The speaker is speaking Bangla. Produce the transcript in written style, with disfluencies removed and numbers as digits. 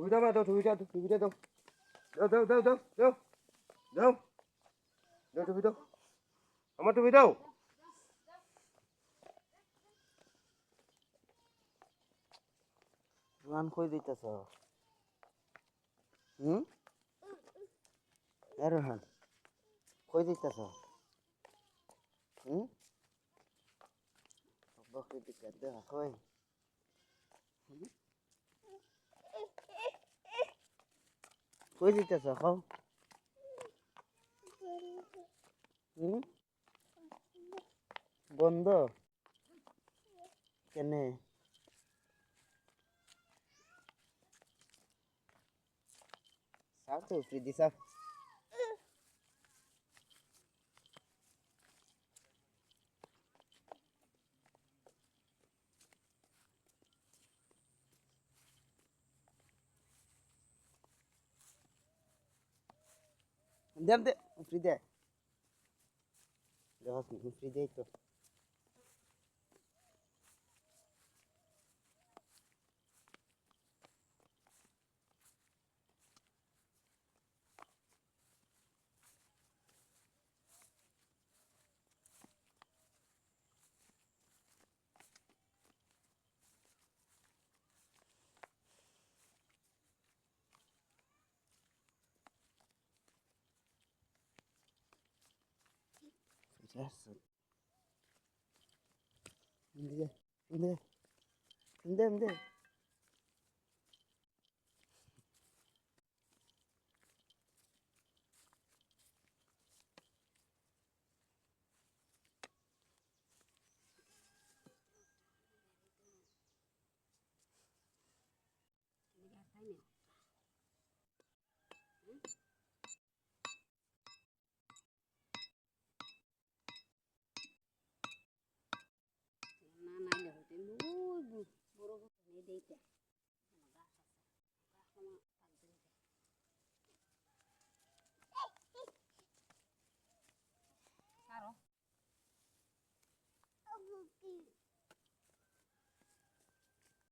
টুপিটা দাও, টুপিটা দাও, টুপিটা দাও। দাও দাও দাও দাও দাও দাও দাও টুপি দাও, আমার টুপি দাও। রোহান কই দিতেছ? হুম? রোহান কই দিতেছ? হুম? বকরি দিকে দেখা কই? কই দিতেছ খাও? হুম? বন্ধ কেনে? সাপ তো ফ্রিদি সাপ। দেব দে ফ্রি দে। দেখো ফ্রি দেই তো। Yes. Inde, inde, inde, inde. Claro.